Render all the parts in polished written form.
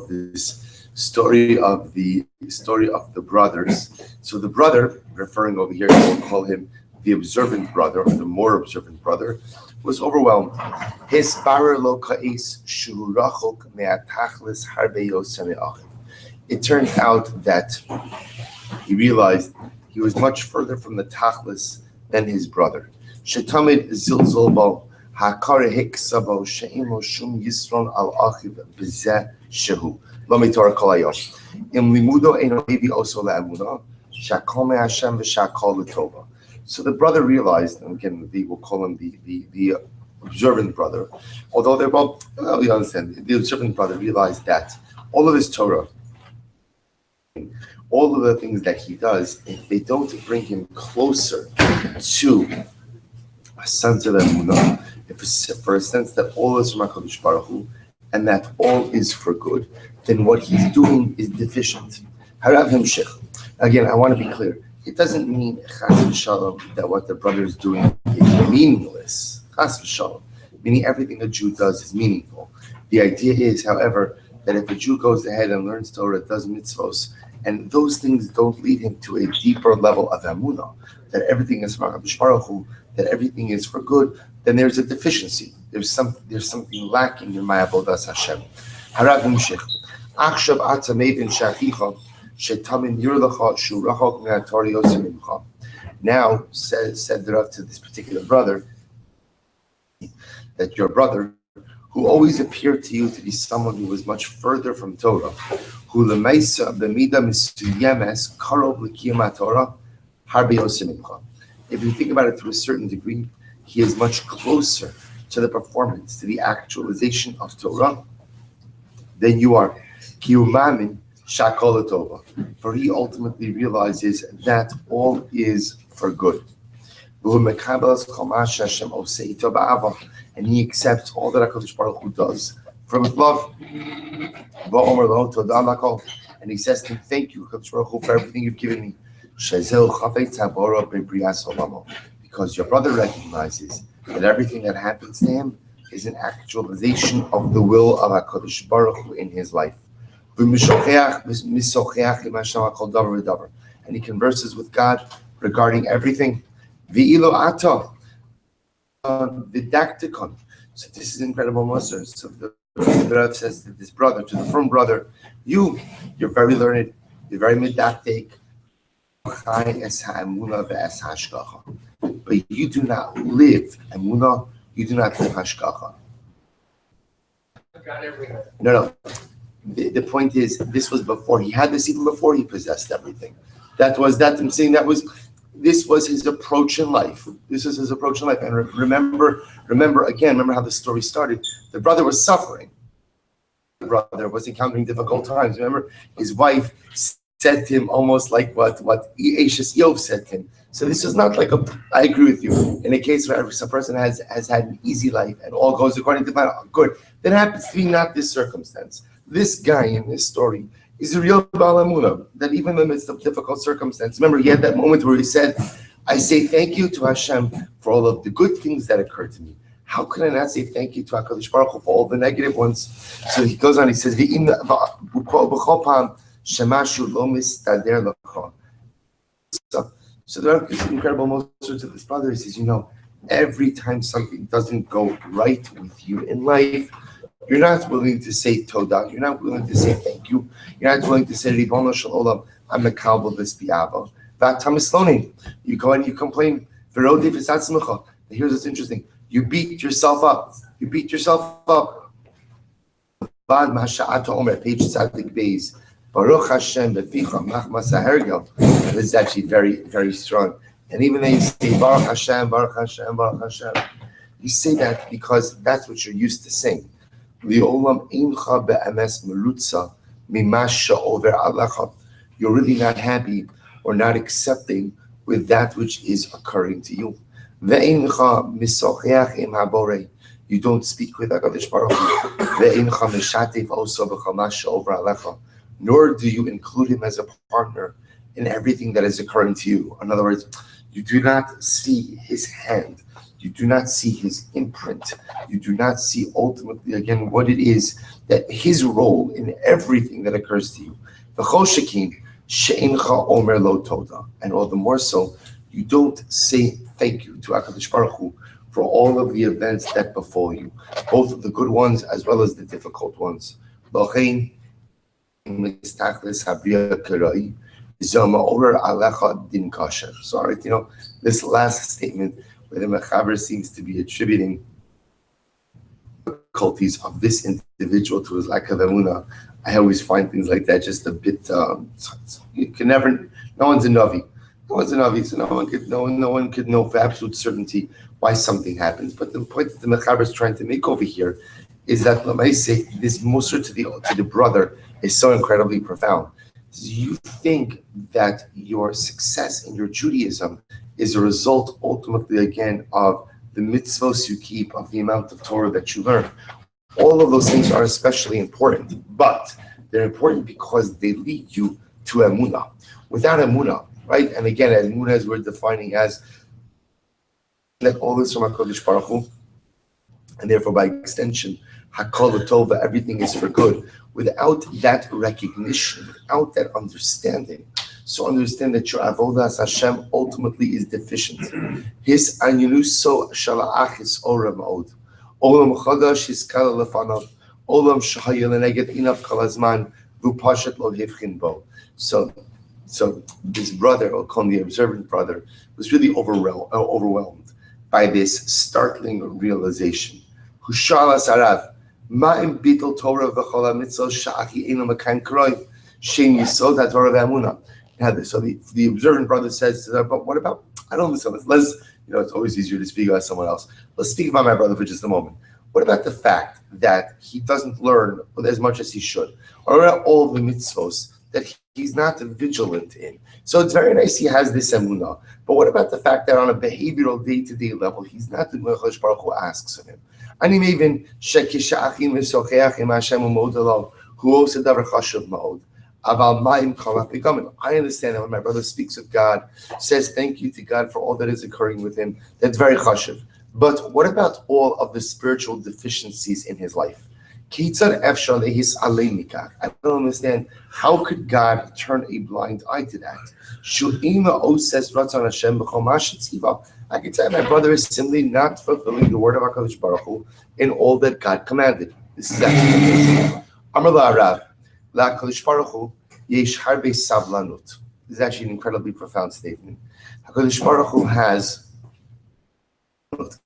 this story of the brothers. So the brother, referring over here, we'll call him the observant brother or the more observant brother, was overwhelmed. His It turned out that he realized he was much further from the tachlis than his brother. Shetamid zilzolbo hakare hiksabo she'imo shum yisron al achiv b'zeh shehu lo mitorah kol hayom im limudo eino levi oso le'emunah shakol me'Hashem v'shakol l'tova. So the brother realized, and again, we'll call him the observant brother, although they're both, we understand, the observant brother realized that all of his Torah, all of the things that he does, if they don't bring him closer to a sense of emunah, for a sense that all is from HaKadosh Baruch Hu, and that all is for good, then what he's doing is deficient. Harav Himshech. Again, I want to be clear. It doesn't mean chas v'shalom that what the brother is doing is meaningless. Chas v'shalom, meaning everything a Jew does is meaningful. The idea is, however, that if a Jew goes ahead and learns Torah, does mitzvos, and those things don't lead him to a deeper level of emunah, that everything is from HaKadosh Baruch Hu, that everything is for good, then there's a deficiency. There's something lacking in my avodas Hashem. Harav Himshech. Achshav ata meivin shachicha. Now, said the Rav to this particular brother, that your brother, who always appeared to you to be someone who was much further from Torah, who lemaisa b'mida misuyemes karov l'kiyam Torah harbe yosim mincha. If you think about it to a certain degree, he is much closer to the performance, to the actualization of Torah than you are. Kiyumamin Shakol Tova, for he ultimately realizes that all is for good. And he accepts all that HaKadosh Baruch Hu does from love. And he says to him, thank you, HaKadosh Baruch Hu, for everything you've given me. Because your brother recognizes that everything that happens to him is an actualization of the will of HaKadosh Baruch Hu in his life. And he converses with God regarding everything. So this is incredible, Musar. So the Rav says to this brother, to the firm brother, you're very learned, you're very medactic, but you do not live emunah, you do not live hashgacha. No. The point is, this was before he had this, even before he possessed everything. I'm saying this was his approach in life. This is his approach in life. And remember how the story started. The brother was suffering. The brother was encountering difficult times. Remember, his wife said to him almost like what Eishes Yov said to him. So this is not like I agree with you. In a case where some person has had an easy life and all goes according to plan, good. That happens to be not this circumstance. This guy in this story is a real Baal Emunah, that even in the midst of difficult circumstances, remember he had that moment where he said, I say thank you to Hashem for all of the good things that occurred to me. How can I not say thank you to HaKadosh Baruch Hu for all the negative ones? So he goes on, he says, so there are incredible moments of this brother. He says, every time something doesn't go right with you in life, you're not willing to say Todah. You're not willing to say thank you. You're not willing to say Ribono Shel Olam, I'm a kalbo this bi'ava. V'atamislonim. You go and you complain. V'rodei v'satzmecha. Here's what's interesting. You beat yourself up. Bad Masha'at Omer, page Tzadik Beis. Baruch Hashem beficha machmas hahergel. This is actually very, very strong. And even though you say Baruch Hashem, Baruch Hashem, Baruch Hashem, you say that because that's what you're used to saying. You're really not happy or not accepting with that which is occurring to you. You don't speak with HaKadosh Baruch Hu. Nor do you include him as a partner in everything that is occurring to you. In other words, you do not see his hand You do not see his imprint. You do not see ultimately, again, what it is that his role in everything that occurs to you. V'chol shekin she'incha omer lo toda. And all the more so, you don't say thank you to HaKadosh Baruch Hu for all of the events that befall you, both of the good ones as well as the difficult ones. Sorry, this last statement where the Mechaber seems to be attributing difficulties of this individual to his lack of emunah. I always find things like that just a bit. You can never. No one's a navi. No one's a navi, so no one could know for absolute certainty why something happens. But the point that the Mechaber is trying to make over here is that Lamaise, this mussar to the brother is so incredibly profound. So you think that your success in your Judaism is a result ultimately again of the mitzvos you keep, of the amount of Torah that you learn. All of those things are especially important, but they're important because they lead you to emunah. Without emunah, right? And again, emunah as we're defining as that all this from HaKadosh Baruch Hu, and therefore by extension, Hakol Tova, everything is for good. Without that recognition, without that understanding, so understand that your avodas Hashem ultimately is deficient. His anyunuso shalachis ora ma'od. Olam chadash his kala lefanav. Olam shahayel neged inav kalazman v'pashat lo hivchin bo. So this brother, I'll call him the observant brother, was really overwhelmed by this startling realization. Hushalas arav ma'im bitol Torah v'chol hamitzvot sha'achi eno makan kroi shein yisod haTorah v'emunah. So the observant brother says to them, but what about, I don't understand this. It's always easier to speak about someone else. Let's speak about my brother for just a moment. What about the fact that he doesn't learn as much as he should? Or about all the mitzvos that he's not vigilant in? So it's very nice he has this emunah. But what about the fact that on a behavioral day-to-day level, he's not doing what HaKadosh Baruch Hu asks of him? Ani mevin shekisha'achim v'socheach im Hashem u'mod alo hu osa davar chashuv ma'od. I understand that when my brother speaks of God, says thank you to God for all that is occurring with him, that's very chashuv. But what about all of the spiritual deficiencies in his life? I don't understand. How could God turn a blind eye to that? I can tell you my brother is simply not fulfilling the word of HaKadosh Baruch Hu in all that God commanded. This is actually amazing. Amar la'arav. LaKadosh Baruch Hu yesh harbe savlanut. This is actually an incredibly profound statement. HaKadosh Baruch Hu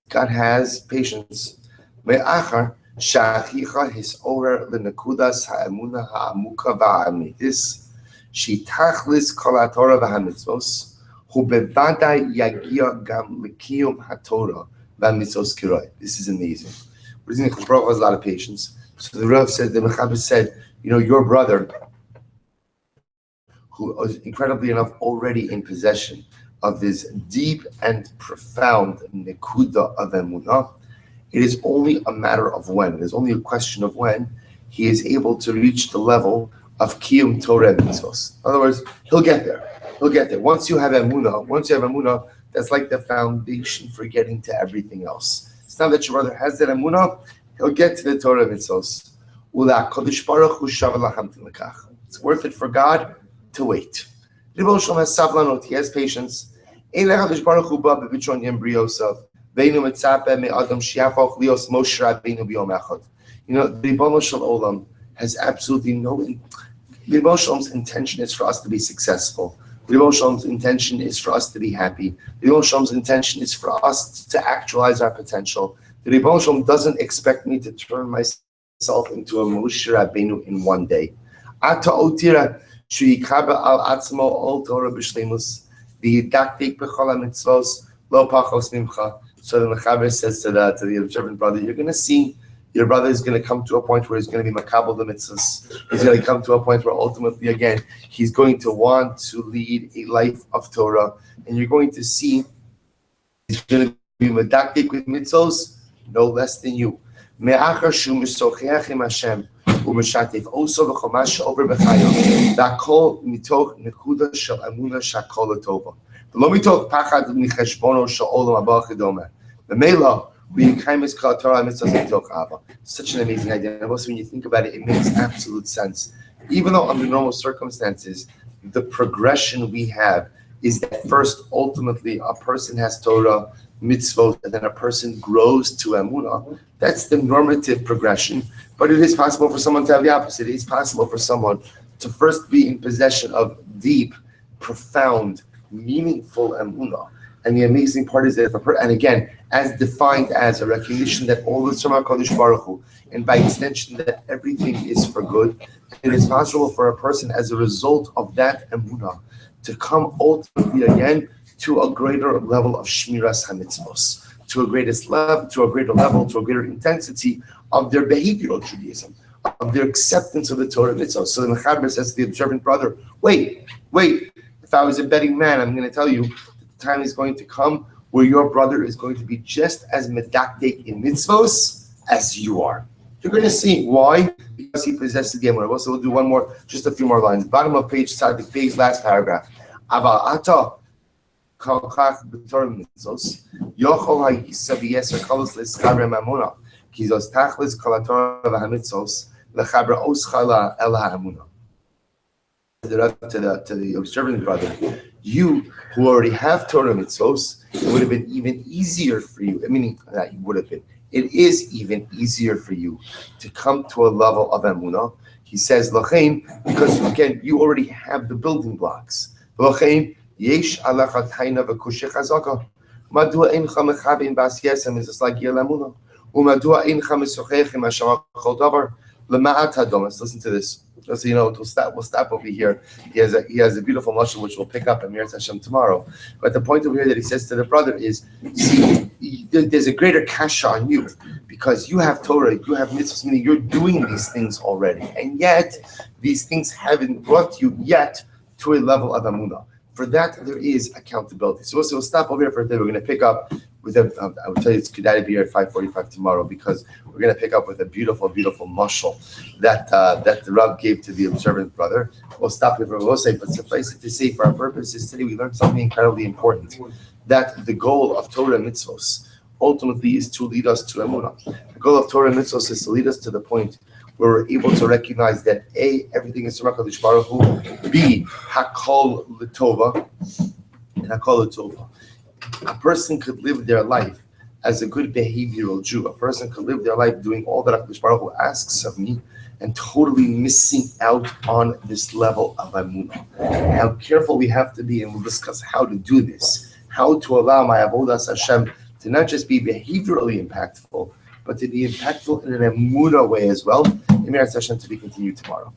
God has patience. Me'achar sha'achicha hisorer le'nekudas ha'emunah ha'amuka va'amitis shitachlis kol ha'torah v'hamitzvos hu bevadai yagia gam l'kiyum ha'torah v'hamitzvos kiroi. This is amazing. What is it? HaKadosh Baruch Hu has a lot of patience. So the Rav said, the Mechaber said, your brother, who is incredibly enough already in possession of this deep and profound nekuda of emunah, it is only a matter of when. It is only a question of when he is able to reach the level of kiyum Torah mitzvos. In other words, he'll get there. He'll get there. Once you have emunah, that's like the foundation for getting to everything else. It's not that your brother has that emunah, he'll get to the Torah mitzvos. It's worth it for God to wait. He has patience. The Bava Basra has absolutely no. The Bava Bastra's intention is for us to be successful. The Bava Bastra's intention is for us to be happy. The Bava Bastra's intention is for us to actualize our potential. The Bava Basra doesn't expect me to turn myself into a Moshe Rabbeinu in one day. Ata otira shuyikabe al atzmo ol Torah b'shleimus v'yidaktik b'chol hamitzvos lo pachos mimcha. So the Mechaber says to the observant brother, you're going to see your brother is going to come to a point where he's going to be makabel the mitzvos. He's going to come to a point where ultimately, again, he's going to want to lead a life of Torah, and you're going to see he's going to be medaktik with mitzvos no less than you. Me'achar shu misocheach im Hashem u'mishatev oso v'chol ma she'over b'chayo v'akol mitoch nekuda shel emunah shakol tova v'lo mitoch pachad micheshbono shel olam haba chedoma The Mela, we kindness called Torah mitzvahs. Such an amazing idea. And also, when you think about it, it makes absolute sense. Even though under normal circumstances, the progression we have is that first, ultimately, a person has Torah, mitzvot, and then a person grows to Emunah. That's the normative progression. But it is possible for someone to have the opposite. It is possible for someone to first be in possession of deep, profound, meaningful Emunah. And the amazing part is that if a person, and again, as defined as a recognition that all is from HaKadosh Baruch Hu, and by extension that everything is for good, it is possible for a person as a result of that Emunah to come ultimately again to a greater level of Shmiras HaMitzvos, to a greater level, to a greater intensity of their behavioral Judaism, of their acceptance of the Torah mitzvah. So the Mechaber says to the observant brother, wait, if I was a betting man, I'm going to tell you, the time is going to come where your brother is going to be just as medakdek in mitzvos as you are. You're going to see. Why? Because he possesses the Emunah. So we'll do one more, just a few more lines. Bottom of page, last paragraph. Aval ata kalkach b'torah mitzvos yochol ha'yisa v'yeser kalos l'schaber ma'amuna ki zos tachlis kol ha'torah v'hamitzvos l'chaber oschala el ha'amuna. To the observant brother, you who already have Torah mitzvos, it would have been even easier for you. It is even easier for you to come to a level of emunah. He says, "Lachein," because again, you already have the building blocks. Lachein yesh alacha taina v'kushech hazaka. Madua eincha mechavin b'asiyasem is like yel emunah. Umadua eincha mesochech im hashama chol davar lema'at hadom. Let's listen to this. So we'll stop over here. He has a beautiful mashal which we'll pick up at Mir Hashem tomorrow. But the point over here that he says to the brother is, see, there's a greater kasha on you because you have Torah, you have mitzvahs, meaning you're doing these things already, and yet these things haven't brought you yet to a level of amunah. For that, there is accountability. So we'll stop over here for a day. We're going to pick up with I will tell you it's good to be here at 5:45 tomorrow because we're going to pick up with a beautiful, beautiful mashal that the Rav gave to the observant brother. We'll stop here for we'll say, but suffice it to say, for our purposes today, we learned something incredibly important. That the goal of Torah mitzvos ultimately is to lead us to emunah. The goal of Torah mitzvos is to lead us to the point where we're able to recognize that A, everything is from HaKadosh Baruch Hu, B, Hakol L'Tova, and Hakol L'Tova. A person could live their life as a good behavioral Jew. A person could live their life doing all that HaKadosh Baruch Hu asks of me and totally missing out on this level of emunah. How careful we have to be, and we'll discuss how to do this, how to allow my avodas Hashem to not just be behaviorally impactful, but to be impactful in an emunah way as well. Emir Hashem to be continued tomorrow.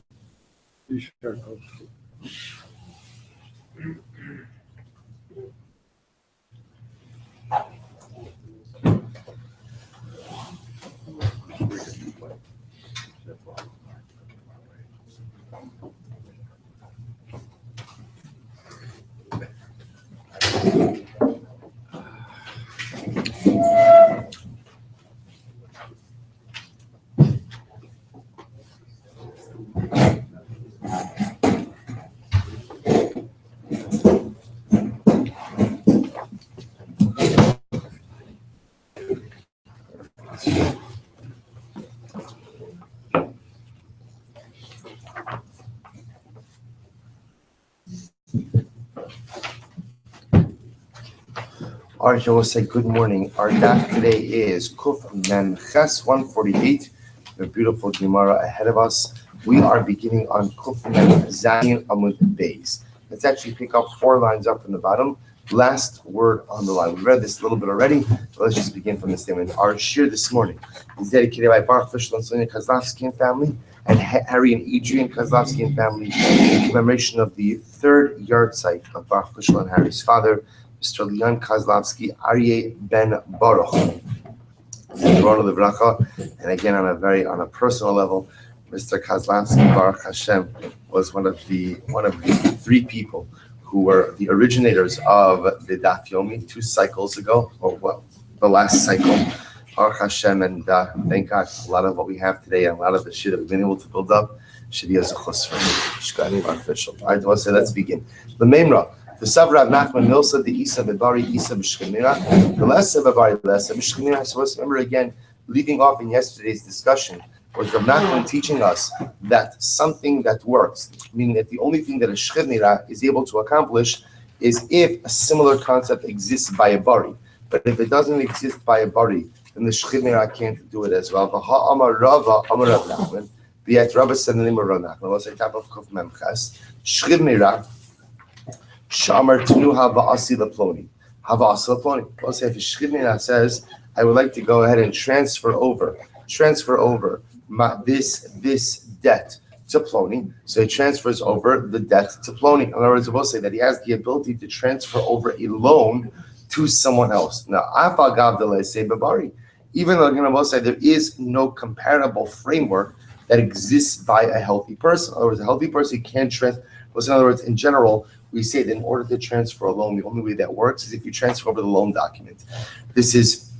All right, we'll say good morning. Our daf today is Kuf Mem Ches 148. The beautiful Gemara ahead of us. We are beginning on Kuf Mem Zayin Amud Beis. Let's actually pick up 4 lines up from the bottom. Last word on the line. We read this a little bit already, but let's just begin from the statement. Our shir this morning is dedicated by Baruch Fishel and Sonia Kozlovsky and family, and Harry and Adrian Kozlovsky and family, in commemoration of the 3rd yard site of Baruch Fishel and Harry's father, Mr. Leon Kozlovsky, Aryeh Ben Baruch. And again, on a personal level, Mr. Kozlovsky, Baruch Hashem, was one of the 3 people who were the originators of the Daf Yomi 2 cycles ago, the last cycle. Baruch Hashem, and thank God, a lot of what we have today and a lot of the shit that we've been able to build up should be a zechus for me. All right, let's begin. The Memra. The Savrav Nachman Milsa, the Isa Bebari, Isa B'Shchemira, the Lessa Bebari, Lessa B'Shchemira. So let's remember again, leaving off in yesterday's discussion, was Rav Nachman teaching us that something that works, meaning that the only thing that a Shchemira is able to accomplish is if a similar concept exists by a Bari. But if it doesn't exist by a Bari, then the Shchemira can't do it as well. V'ha Amar Rava, Amar Rav Nachman, B'yat Rava said the name of Rav Nachman, let's say top of Kuf Memchas, Shchemira, Shamar Tnu Hava Asi Laploni. Hava Asi Laploni. Let's say if a Shchemira says, I would like to go ahead and transfer over this debt to Ploni. So he transfers over the debt to Ploni. In other words, we'll say that he has the ability to transfer over a loan to someone else. Now, even though we'll say there is no comparable framework that exists by a healthy person. In other words, a healthy person can't transfer. In other words, in general, we say that in order to transfer a loan, the only way that works is if you transfer over the loan document. This is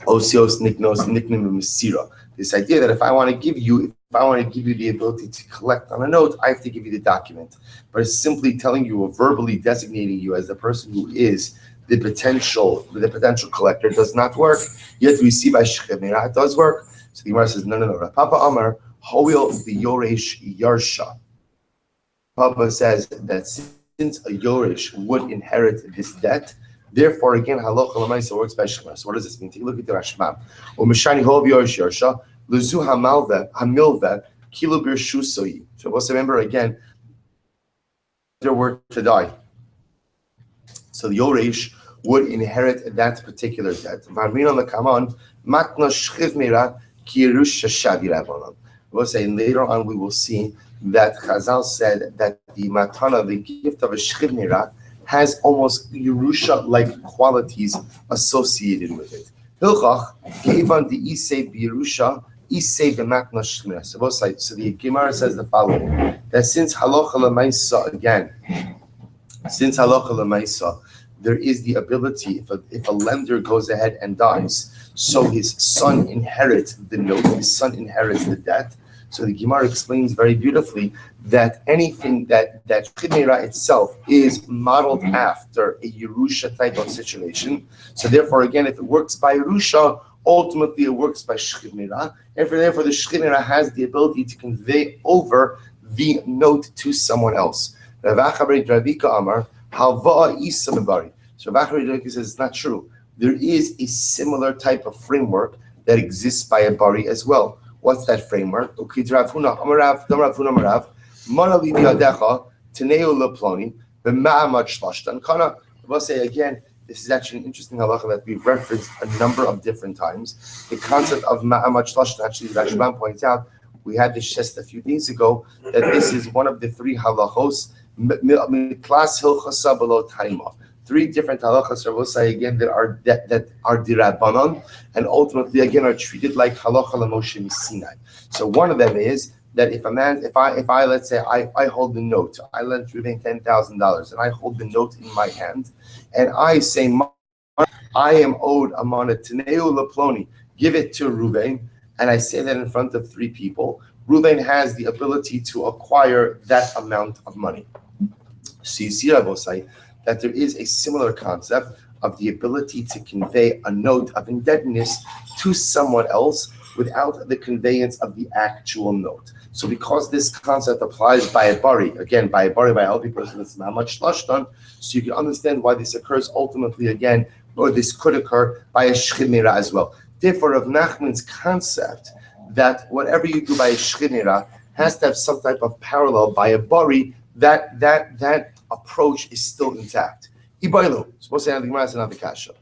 Osios Niknos Niknim Mesira. This idea that if I want to give you the ability to collect on a note, I have to give you the document. But it's simply telling you or verbally designating you as the person who is the potential collector does not work. Yet we see by Shechemira it does work. So the Gemara says, no. Papa Amar, Hoil the Yoresh Yarsha. Papa says that since a Yoresh would inherit this debt, therefore, again, halacha l'maisa works by Shechemira. So what does this mean? Take a look at the Rashbam. Umeshani hov Yoresh Yarsha. Lezu hamilve kilo birshu soyi. So let's remember again, there were to die. So the Yoresh would inherit that particular debt. We'll say later on we will see that Chazal said that the matana, the gift of a shchivnira, has almost Yerusha-like qualities associated with it. Hilchach gave on the Isei Yerusha. So the Gemara says the following: that since halacha l'maisa, there is the ability if a lender goes ahead and dies, so his son inherits the note, his son inherits the debt. So the Gemara explains very beautifully that anything that Chimera itself is modeled after a Yerusha type of situation. So therefore, again, if it works by Yerusha, ultimately it works by Shchimera, and therefore the Shchimera has the ability to convey over the note to someone else. Rav Ravika Amar, Halva Isa Mebari. So Rav says it's not true. There is a similar type of framework that exists by a Bari as well. What's that framework? We'll say again, this is actually an interesting halacha that we've referenced a number of different times. The concept of ma'amad shlashtan, actually, Rashbam points out, we had this just a few days ago, that this is one of the three halachos, miklas hilchasa below taima. Three different halachas, we'll say again, that are dirabanan, and ultimately again are treated like halacha l'Moshe Sinai. So one of them is that if I let's say I hold the note, I lent Ruben $10,000, and I hold the note in my hand, and I say I am owed a mana Taneu Laploni, give it to Ruben, and I say that in front of three people, Ruben has the ability to acquire that amount of money. So you see, I will say that there is a similar concept of the ability to convey a note of indebtedness to someone else without the conveyance of the actual note. So because this concept applies by a bari, again, by a healthy person, it's not much shlashtan, so you can understand why this occurs ultimately again, or this could occur by a shchimira as well. Therefore, Rav Nachman's concept that whatever you do by a shchimira has to have some type of parallel by a bari, that approach is still intact. Ibaylu, supposed to have the Gemara and not the Kasha.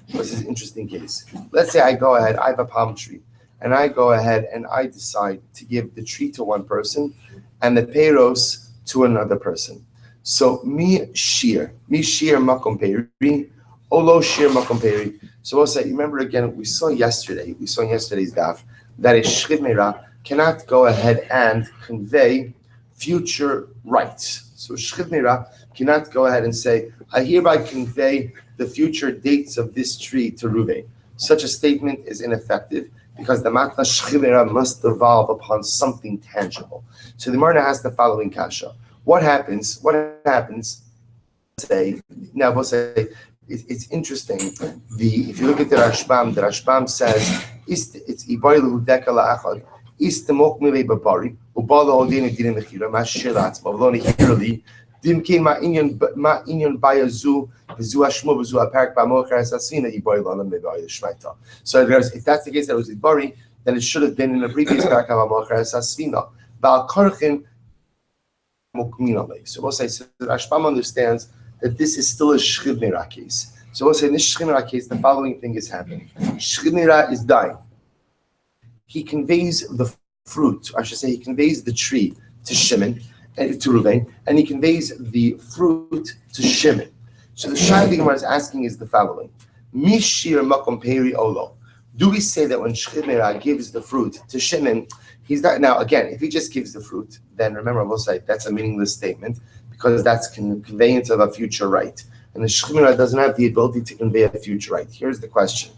This is an interesting case. Let's say I go ahead, I have a palm tree, and I go ahead and I decide to give the tree to one person and the peiros to another person. So mi shir makom peri, olo shir makom peri. So we'll say, remember again, we saw in yesterday's daf that a shchivmera cannot go ahead and convey future rights. So shchivmera cannot go ahead and say, I hereby convey the future dates of this tree to Reuven. Such a statement is ineffective because the matna shchivmera must evolve upon something tangible. So the Marna has the following kasha. What happens? Say now we'll say it's interesting. If you look at the Rashbam says it's ibaylu dekala achad istemok mivei babari ubala odin dinim mechira mashirat mavloni hirli dimkin ma inyan bayazu bezu ashmo bezu apark bamocher asasina ibaylu alam mivei shmaita. So if that's the case that was ibari, then it should have been in the previous parak of bamocher asasina. Bal karchin mukminale. So we'll say the Rashbam understands that this is still a Shchid Nira case. So we'll say in this Shchid Nira case, the following thing is happening. Shchid Nira is dying. He conveys the fruit, I should say he conveys the tree to Shimon, and to Reuven, and he conveys the fruit to Shimon. So the Shai the Gemara is asking is the following. Mishir makom peri olo. Do we say that when Shchid Nira gives the fruit to Shimon, he's not, now again, if he just gives the fruit, then remember we'll say that's a meaningless statement, because that's conveyance of a future right. And the Shechina doesn't have the ability to convey a future right. Here's the question.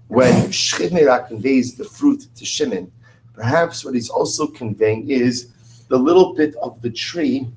When Shechina conveys the fruit to Shimon, perhaps what he's also conveying is the little bit of the tree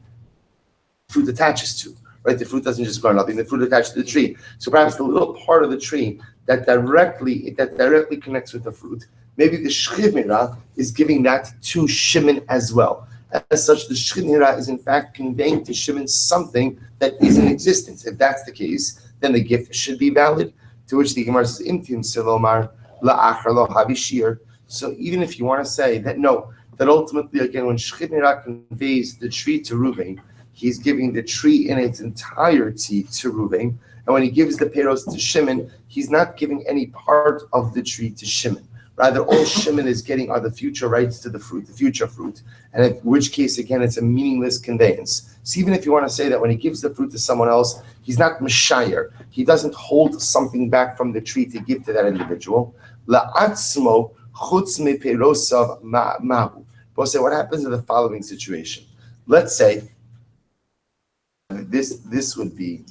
fruit attaches to. Right? The fruit doesn't just grow nothing, the fruit attaches to the tree. So perhaps the little part of the tree that directly connects with the fruit, maybe the Shechina is giving that to Shimon as well. As such, the Shechina is in fact conveying to Shimon something that is in existence. If that's the case, then the gift should be valid. To which the Gemara says, "Imtim silomar la'achar lo havishir." So even if you want to say that no, that ultimately again when Shechina conveys the tree to Reuven, he's giving the tree in its entirety to Reuven, and when he gives the peros to Shimon, he's not giving any part of the tree to Shimon. Rather, all Shimon is getting are the future rights to the fruit, the future fruit, and in which case, again, it's a meaningless conveyance. So even if you want to say that when he gives the fruit to someone else, he's not Meshayir, he doesn't hold something back from the tree to give to that individual. La'atzmo chutz meperosav ma'u. We'll say what happens in the following situation. Let's say this would be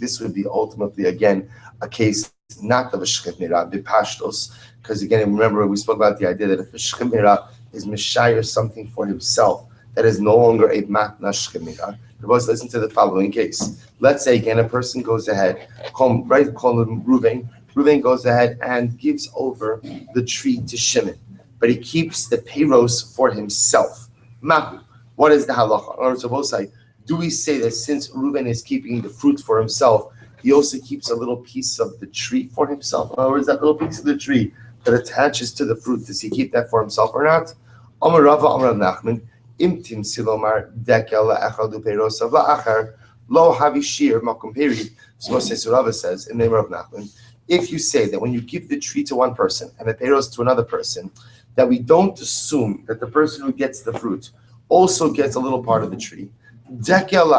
ultimately again a case not of a shechina, the pashtos, because again, remember we spoke about the idea that if a shechina is mishayir something for himself, that is no longer a matna shechina. Let's listen to the following case. Let's say again a person goes ahead, call him Reuven. Reuven goes ahead and gives over the tree to Shimon, but he keeps the peiros for himself. Mahu. What is the halacha? Or so both say, do we say that since Reuven is keeping the fruit for himself, he also keeps a little piece of the tree for himself? In other words, that little piece of the tree that attaches to the fruit, does he keep that for himself or not? Amar Rava Amar Nachman, Imtim Silomar Dekel Echadu Peirosav La'achar Lo Havishir Makom Peri. So Rava says in the name of Nachman, if you say that when you give the tree to one person and the peiros to another person, that we don't assume that the person who gets the fruit also gets a little part of the tree. Dekel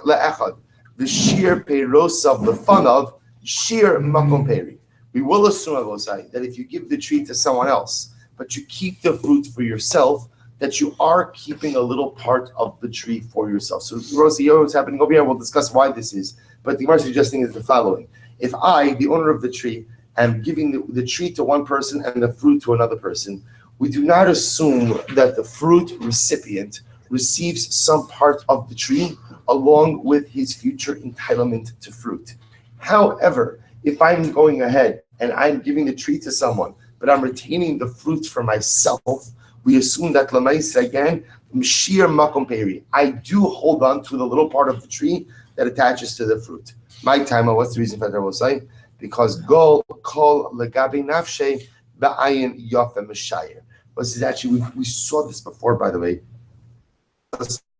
La'achad, the sheer peiros of the fun of sheer makom peri. We will assume, Avosai, that if you give the tree to someone else, but you keep the fruit for yourself, that you are keeping a little part of the tree for yourself. So, Rosie, you know what's happening over here? We'll discuss why this is. But the Gemara suggesting is the following. If I, the owner of the tree, am giving the tree to one person and the fruit to another person, we do not assume that the fruit recipient receives some part of the tree along with his future entitlement to fruit. However, if I'm going ahead and I'm giving the tree to someone, but I'm retaining the fruit for myself, we assume that Lamaisa again, Mshir Makom Peri. I do hold on to the little part of the tree that attaches to the fruit. My timer, what's the reason for that I will say? Because Gol Kol Legabi Nafshe Ba'ayin Yofa Meshayir. This is actually, we saw this before, by the way.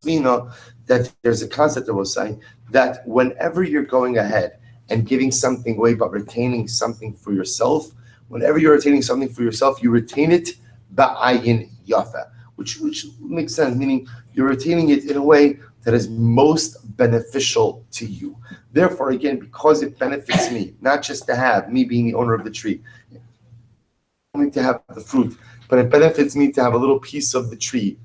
We know that there's a concept that will say that whenever you're going ahead and giving something away but retaining something for yourself, whenever you're retaining something for yourself, you retain it ba'ayin yafa, which makes sense, meaning you're retaining it in a way that is most beneficial to you. Therefore, again, because it benefits me, not just to have me being the owner of the tree, only to have the fruit, but it benefits me to have a little piece of the tree,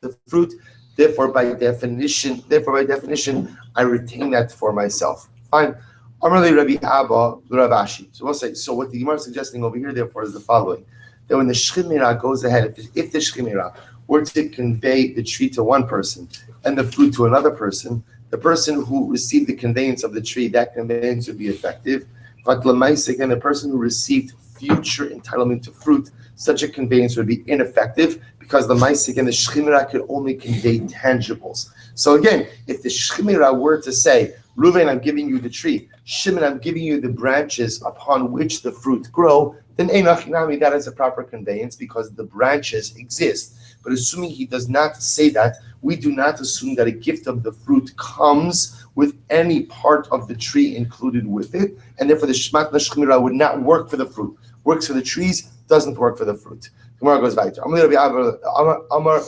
the fruit. Therefore, by definition, I retain that for myself. Fine. Amarli Rabbi Abba Ravashi. So we'll say. So what the Gemara is suggesting over here, therefore, is the following: that when the Shechina goes ahead, if the Shechina were to convey the tree to one person and the fruit to another person, the person who received the conveyance of the tree, that conveyance would be effective. But again, the person who received future entitlement to fruit, such a conveyance would be ineffective because the Maisik and the Shchimira could only convey tangibles. So again, if the Shchimira were to say, Reuven, I'm giving you the tree, Shimon, I'm giving you the branches upon which the fruit grow, then Einachinami, that is a proper conveyance because the branches exist. But assuming he does not say that, we do not assume that a gift of the fruit comes with any part of the tree included with it, and therefore the Shmat Nashchimira would not work for the fruit. Works for the trees, doesn't work for the fruit. Gemara goes weiter. Amar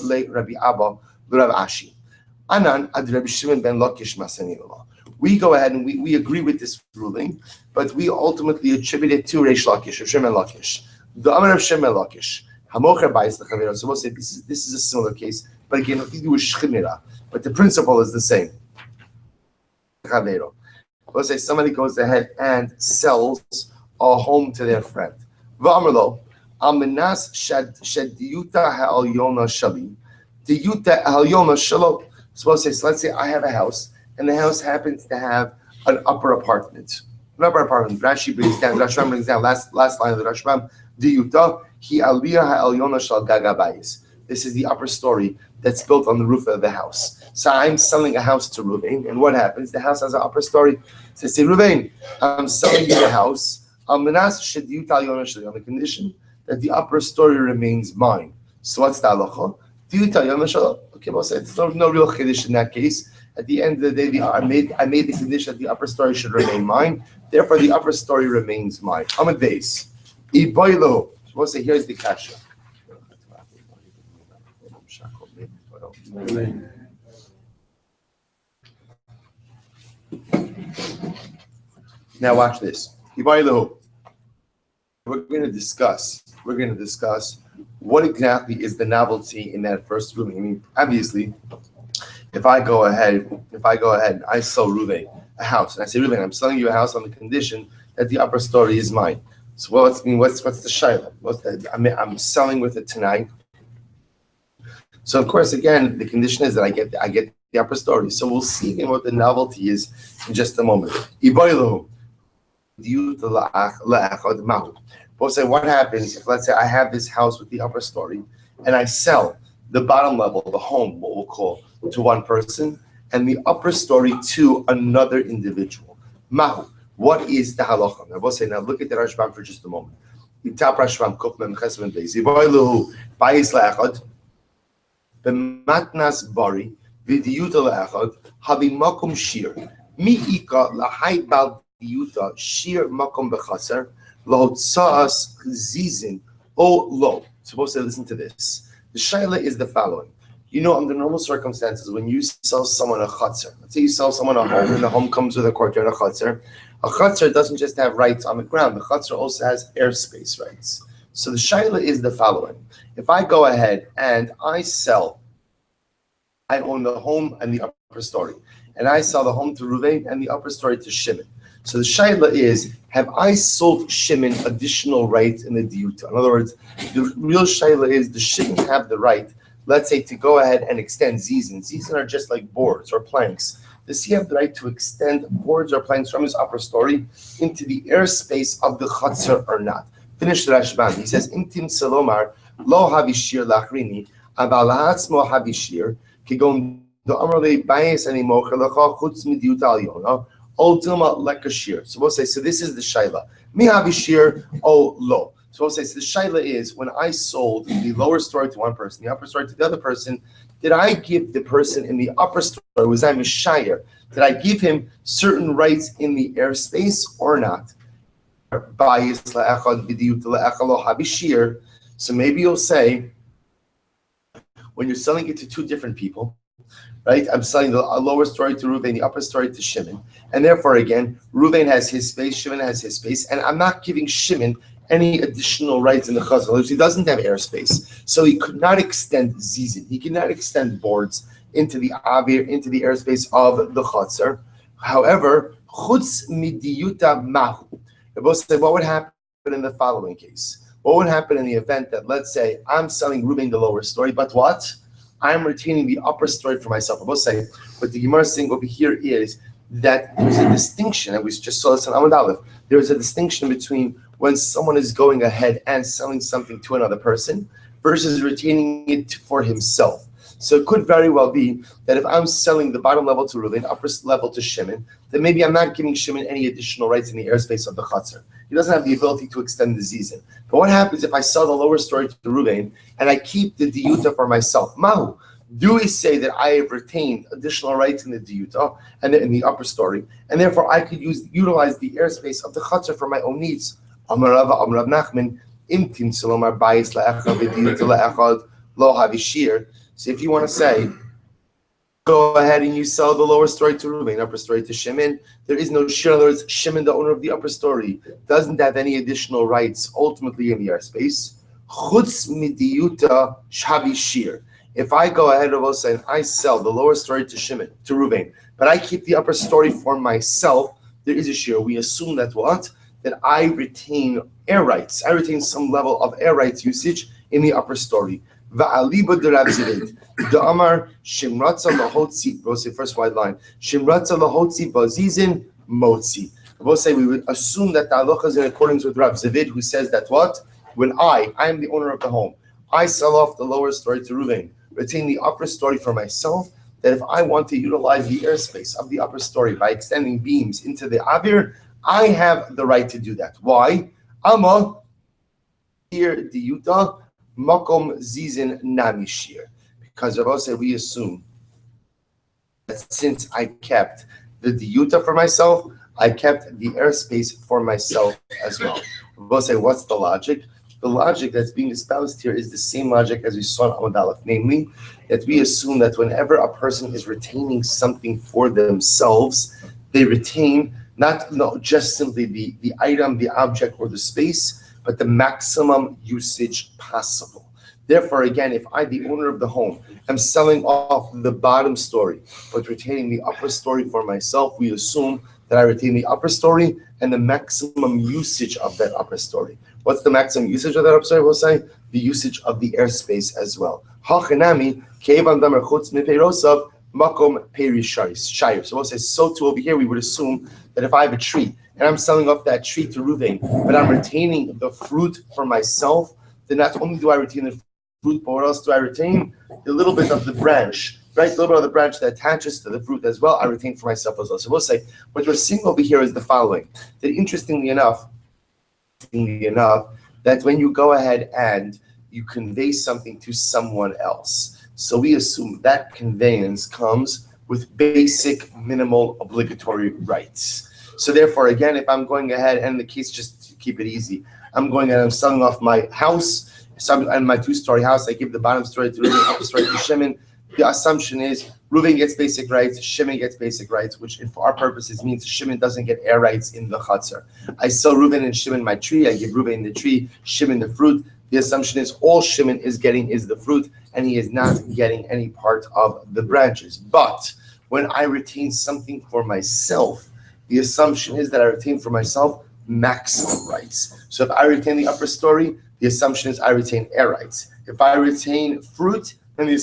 le Rabbi Abba l'Rav Ashi. Anan ad Rabbi Shimon ben Lakish masanillah. We go ahead and we agree with this ruling, but we ultimately attribute it to Reish Lakish, or Shimon Lakish. The Amar of Shimon Lakish. Hamocher ba'is l'chavero. So we'll say this is a similar case, but again, nothing to do with shchimira. But the principle is the same. Chavero. We'll say somebody goes ahead and sells a home to their friend. V'amarlo, amenas shadiyuta ha'alyona shali. Diyuta ha'alyona shalo. So let's say I have a house, and the house happens to have an upper apartment. An upper apartment. Rashi brings down, Rashbam brings down, last line of the Rashbam, Diyuta hi aliyah ha'alyona shal gagabayis. This is the upper story that's built on the roof of the house. So I'm selling a house to Reuven, and what happens? The house has an upper story. So I say, Reuven, I'm selling you the house on the condition that the upper story remains mine. So what's the halacha? Okay, well, it's no real chiddush in that case. At the end of the day, I made the condition that the upper story should remain mine. Therefore, the upper story remains mine. Amid base. Iboilo. So we'll say, here's the kasha. Now watch this. Iboilo. We're going to discuss what exactly is the novelty in that first ruling. I mean, obviously, if I go ahead and I sell Reuven a house, and I say, Reuven, I'm selling you a house on the condition that the upper story is mine. So what's the shayla? I'm selling with it tonight. So of course, again, the condition is that I get the upper story. So we'll see again what the novelty is in just a moment. We'll say what happens if, let's say, I have this house with the upper story and I sell the bottom level, the home, what we'll call, to one person, and the upper story to another individual. Mahu, what is the halacha? Now we'll say, now look at the Rashbam for just a moment. Itap Rashbam Kufmem Chesven Beis Yiboiluhu Bayis Le'echad B'matnas Bari V'diyuta Le'echad Habi Makom Shir Mi'ika L'hai Bal Diyuta Shir Makom B'chaser L'hotzaas Zizin O Lo. Supposed to listen to this. The shaila is the following. You know, under normal circumstances, when you sell someone a chutzner, let's say you sell someone a home, and the home comes with a courtyard, a chutzner doesn't just have rights on the ground. The chutzner also has airspace rights. So the shaila is the following. If I go ahead and I own the home and the upper story, and I sell the home to Reuven and the upper story to Shimon. So the shaila is, have I sold Shimon additional rights in the diyuta? In other words, the real shaila is, does Shimon have the right, let's say, to go ahead and extend zizin? Zizin are just like boards or planks. Does he have the right to extend boards or planks from his upper story into the airspace of the chutzner or not? Finish the Rashbam. He says, Intim Salomar, lo havishir lachrini, aval ha'atzmo havishir, kigon do'amrle bayes ani mocher lecha chutz midiyut al-yona, Ultima lekashir. So we'll say, so this is the shaila. Mi havishir o lo. So we'll say, so the shaila is, when I sold the lower story to one person, the upper story to the other person, did I give the person in the upper story, was I mishayir? Did I give him certain rights in the airspace or not? So maybe you'll say, when you're selling it to two different people, right? I'm selling a lower story to Reuven, the upper story to Shimon. And therefore, again, Reuven has his space, Shimon has his space, and I'm not giving Shimon any additional rights in the chazal. He doesn't have airspace. So he could not extend zizin. He cannot extend boards into the avir, into the airspace of the chatzar. However, chutz midiyuta mahu. What would happen in the following case? What would happen in the event that, let's say, I'm selling Reuven the lower story, but what? I'm retaining the upper story for myself. I will say, what the Gemara is saying over here is that there's a distinction, and we just saw this in Amud Aleph. There is a distinction between when someone is going ahead and selling something to another person versus retaining it for himself. So it could very well be that if I'm selling the bottom level to Reuven, upper level to Shimon, then maybe I'm not giving Shimon any additional rights in the airspace of the Chatzar. He doesn't have the ability to extend the Zizin. But what happens if I sell the lower story to Reuven and I keep the Diyuta for myself? Mahu. Do we say that I have retained additional rights in the Diyuta and in the upper story, and therefore I could utilize the airspace of the Chatzar for my own needs? Amar Rava, Amar Rav Nachman, Imtim Salomar Bayis La'echad V'Diyuta La'echad Lo Havishir. So if you want to say, go ahead and you sell the lower story to Reuven, upper story to Shimon, there is no shir. In other words, Shimon, the owner of the upper story, doesn't have any additional rights ultimately in the airspace. Chutz midiyuta shavi shir. If I go ahead of us and I sell the lower story to Shimon, to Reuven, but I keep the upper story for myself, there is a shir. We assume that what? That I retain air rights. I retain some level of air rights usage in the upper story. Va'aliba de Rav Zvid, the Amar Shimratza lahotzi. We'll say first wide line. Shimratza lahotzi bazizin motzi. We'll say we would assume that the halacha is in accordance with Rav Zvid, who says that what? When I am the owner of the home, I sell off the lower story to Reuven, retain the upper story for myself. That if I want to utilize the airspace of the upper story by extending beams into the avir, I have the right to do that. Why? Ama here diyuta. Makom zizin namishir, because Rabbi said we assume that since I kept the diyuta for myself, I kept the airspace for myself as well. Rabbi said, what's the logic? The logic that's being espoused here is the same logic as we saw in Amud Aleph, namely that we assume that whenever a person is retaining something for themselves, they retain not just simply the item, the object, or the space, but the maximum usage possible. Therefore, again, if I, the owner of the home, am selling off the bottom story, but retaining the upper story for myself, we assume that I retain the upper story and the maximum usage of that upper story. What's the maximum usage of that upper story? We'll say the usage of the airspace as well. Hachanami, kevan damer chutz mipeirosav, makom perishayir. So we'll say, so too over here, we would assume that if I have a tree, and I'm selling off that tree to Reuven, but I'm retaining the fruit for myself, then not only do I retain the fruit, but what else do I retain? A little bit of the branch, right? A little bit of the branch that attaches to the fruit as well, I retain for myself as well. So we'll say, what we're seeing over here is the following, that interestingly enough, that when you go ahead and you convey something to someone else, so we assume that conveyance comes with basic, minimal, obligatory rights. So therefore, again, if I'm going ahead, and in the case, just to keep it easy, I'm going ahead, I'm selling off my house, and my two-story house, I give the bottom story to Reuven, upper story to Shimon. The assumption is Reuven gets basic rights, Shimon gets basic rights, which for our purposes means Shimon doesn't get air rights in the Chatzar. I sell Reuven and Shimon my tree, I give Reuven the tree, Shimon the fruit. The assumption is all Shimon is getting is the fruit, and he is not getting any part of the branches. But when I retain something for myself, the assumption is that I retain for myself maximum rights. So if I retain the upper story, the assumption is I retain air rights. If I retain fruit, then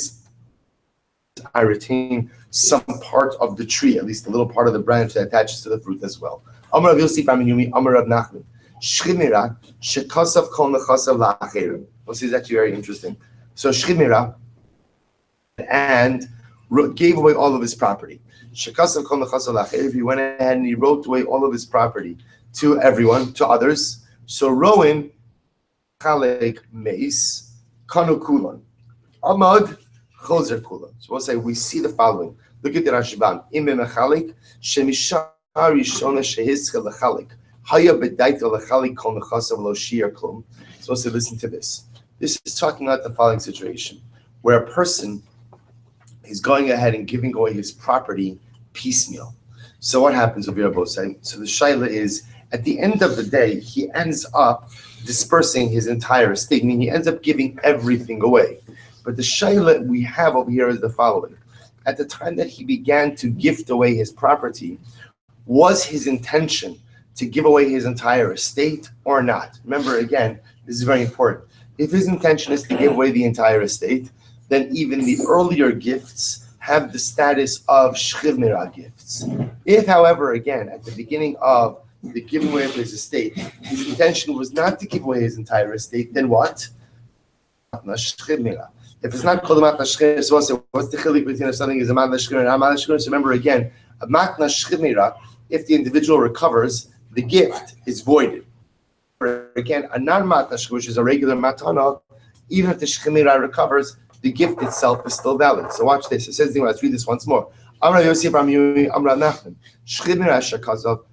I retain some part of the tree, at least a little part of the branch that attaches to the fruit as well. Amar Rav Yosef Aminyumi, Amar Rav Nachman. Shchimira shekasav kol nechasav la'acherim. This is actually very interesting. So Shchimira and gave away all of his property. Shekasav kol nechasav la'acherim. He went ahead and he wrote away all of his property to everyone, to others. So Rowan chalek meis kanu kulan amad chozer kulan. So we'll say we see the following. Look at the Rashban. Im mechalik shemisha rishona shehiska lechalik. So listen to this. This is talking about the following situation, where a person is going ahead and giving away his property piecemeal. So what happens over here, both sides? So the shaila is, at the end of the day, he ends up dispersing his entire estate, meaning he ends up giving everything away. But the shaila we have over here is the following. At the time that he began to gift away his property, was his intention to give away his entire estate or not? Remember, again, This is very important. If his intention is to give away the entire estate, then even the earlier gifts have the status of shchiv mirah gifts. If, however, again, at the beginning of the giving away of his estate, his intention was not to give away his entire estate, then what? Shchiv mirah. If it's not called a matna shchiv, so what's the chilik between if something is a matna shchiv and a matna shchiv? So remember again, a matna shchiv mirah, if the individual recovers, the gift is voided. Again, a non-matna shchiv, which is a regular matana, even if the shchiv mirah recovers, the gift itself is still valid. So watch this. It says, let's read this once more. Amra Yosef Amra Nachman. Shchiv mirah shakazov.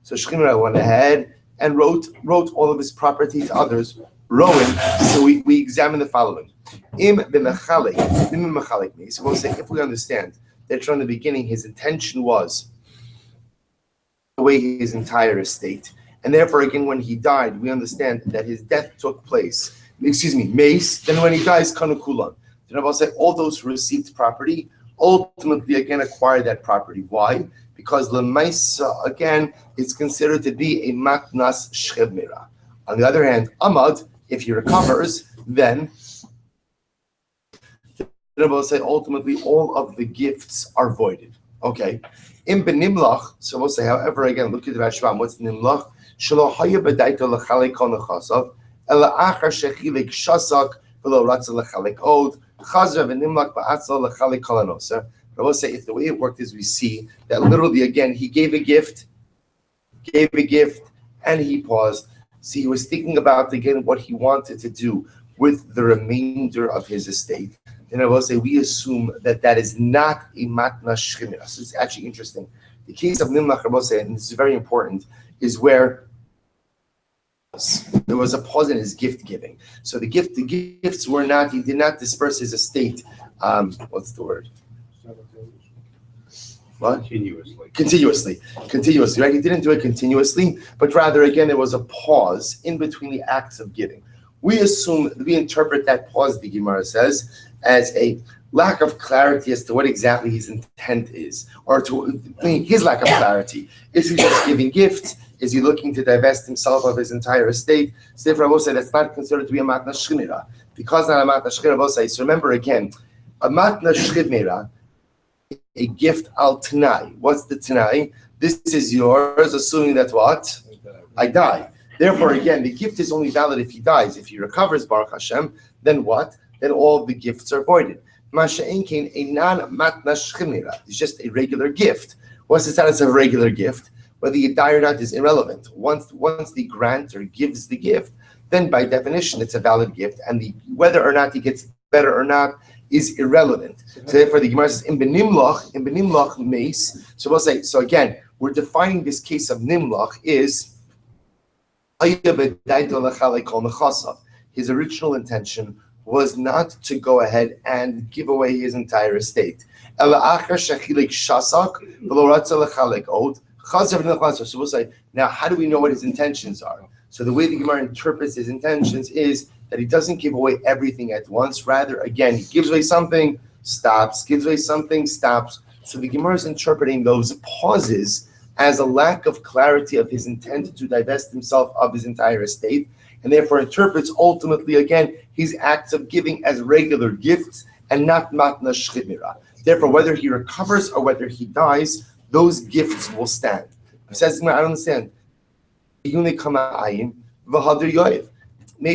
So shchiv mirah went ahead and wrote all of his property to others. Rowan. So we examine the following. Im b'mechalik me. So we'll say, if we understand that from the beginning his intention was to away his entire estate, and therefore again when he died, we understand that his death took place. Mace. Then when he dies, kanukulan. Then I'll say all those who received property ultimately again acquire that property. Why? Because lemaisa again is considered to be a matnas shchiv mirah. On the other hand, amad, if he recovers, then we'll say ultimately all of the gifts are voided. Okay. In benimlach, so we'll say, however, again, look at the Rashbam. What's nimlach? Shelo haya b'daito l'chalek kol nechasav, ela achar shechilik shasak v'lo ratza l'chalek od, chazra v'nimlach ba'atzal l'chalek kol anoser. But we'll say, if the way it worked is we see that literally, again, he gave a gift, and he paused. See, he was thinking about, again, what he wanted to do with the remainder of his estate. And I will say, we assume that is not a matna shchimira. So it's actually interesting. The case of Nimlach, I will say, and this is very important, is where there was a pause in his gift giving. So the gifts were not, he did not disperse his estate. What's the word? What? Continuously, right? He didn't do it continuously, but rather, again, there was a pause in between the acts of giving. We interpret that pause, the Gemara says, as a lack of clarity as to what exactly his intent is, or his lack of clarity. Is he just giving gifts? Is he looking to divest himself of his entire estate? So therefore, I will say that's not considered to be a matna shchimira. Because not a matna shchimira, I will say, so remember again, a matna shchimira, a gift al tanai. What's the tanai? This is yours, assuming that what? I die. Therefore, again, the gift is only valid if he dies. If he recovers, Baruch Hashem, then what? Then all the gifts are voided. Masha'enkein, a non-matna shchimira. It's just a regular gift. What's the status of a regular gift? Whether you die or not is irrelevant. Once the grantor gives the gift, then by definition it's a valid gift, and whether or not he gets better or not is irrelevant. So therefore the Gemara says in benimlach mace. So we'll say, so again, we're defining this case of nimlach is his original intention was not to go ahead and give away his entire estate. So we'll say, now how do we know what his intentions are? So the way the Gemara interprets his intentions is that he doesn't give away everything at once. Rather, again, he gives away something, stops, gives away something, stops. So the Gemara is interpreting those pauses as a lack of clarity of his intent to divest himself of his entire estate, and therefore interprets ultimately, again, his acts of giving as regular gifts and not matna shchimira. Therefore, whether he recovers or whether he dies, those gifts will stand. He says, I don't understand. Maybe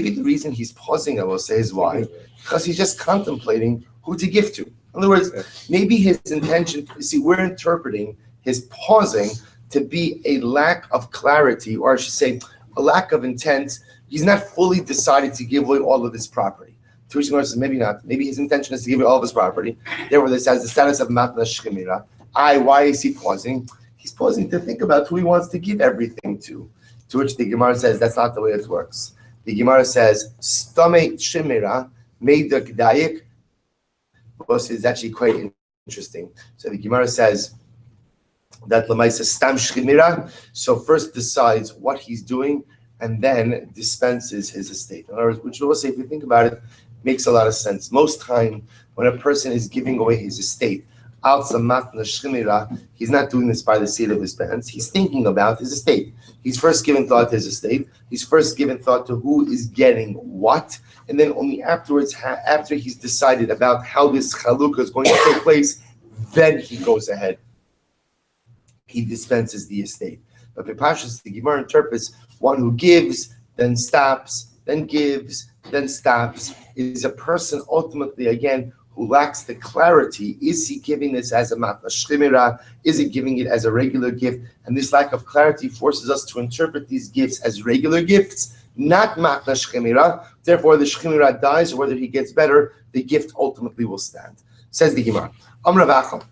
the reason he's pausing, I will say, is why? Because he's just contemplating who to give to. In other words, maybe his intention, see, we're interpreting his pausing to be a lack of clarity, or I should say, a lack of intent. He's not fully decided to give away all of his property. To which says, maybe not. Maybe his intention is to give away all of his property. Therefore, this has the status of matna shchimira. Why is he pausing? He's pausing to think about who he wants to give everything to. To which the Gemara says, that's not the way it works. The Gemara says, "Stame shemira meida g'dayik." This is actually quite interesting. So the Gemara says that Lamaisa stam shemira. So first decides what he's doing, and then dispenses his estate. In other words, which we'll say, if you think about it, makes a lot of sense. Most time when a person is giving away his estate, He's not doing this by the seat of his pants. He's thinking about his estate. He's first given thought to his estate. He's first given thought to who is getting what. And then only afterwards, after he's decided about how this chalukah is going to take place, then he goes ahead. He dispenses the estate. But Pipashas, the Gemara interprets one who gives, then stops, then gives, then stops, is a person ultimately, again, who lacks the clarity. Is he giving this as a matna shchimira? Is he giving it as a regular gift? And this lack of clarity forces us to interpret these gifts as regular gifts, not matna shchimira. Therefore, the shchimira dies, or whether he gets better, the gift ultimately will stand. Says the Gemara. Amrav Acham,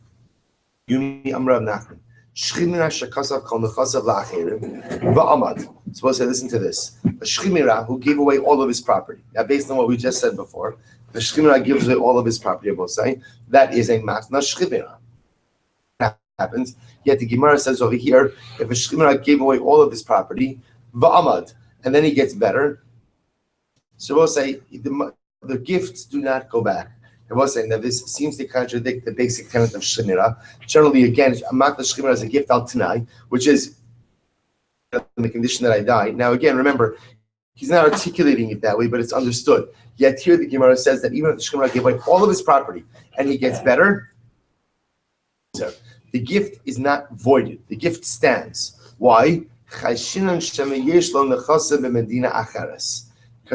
Yumi Amrav Nachman. Shchimira shekasav kol nechasav la'acherim va'amad. Suppose I listen to this. A shchimira who gave away all of his property. Now, based on what we just said before, the shchimira gives away all of his property. I will say that is a matna shchimira. That happens. Yet the Gemara says over here, if a shchimira gave away all of his property, va'amad, and then he gets better. So we'll say the gifts do not go back. I was saying that this seems to contradict the basic tenet of shchimira. Generally, again, matna shchimira is a gift al tanai, which is in the condition that I die. Now, again, remember, he's not articulating it that way, but it's understood. Yet here the Gemara says that even if the shchimira gave away all of his property and he gets better, the gift is not voided. The gift stands. Why? Because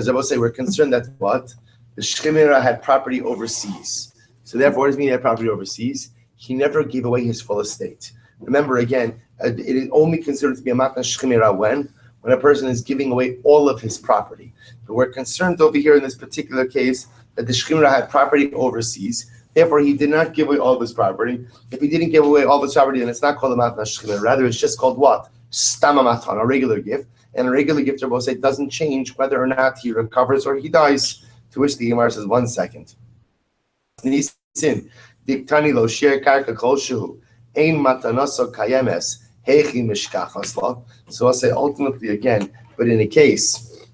I will say we're concerned that what? The shchimira had property overseas. So therefore, what does it mean he had property overseas? He never gave away his full estate. Remember, again, it is only considered to be a matna shchimira when a person is giving away all of his property. But we're concerned over here in this particular case that the shchimira had property overseas. Therefore, he did not give away all of his property. If he didn't give away all of his property, then it's not called a matna shchimira. Rather, it's just called what? Stama matan, a regular gift. And a regular gift, I will say, doesn't change whether or not he recovers or he dies. To which the Gemara says, 1 second. Nisin, diktani lo shir karka kolshu, ein matanaso kayemes, heichi mishkachasla. So I'll say ultimately again, but in a case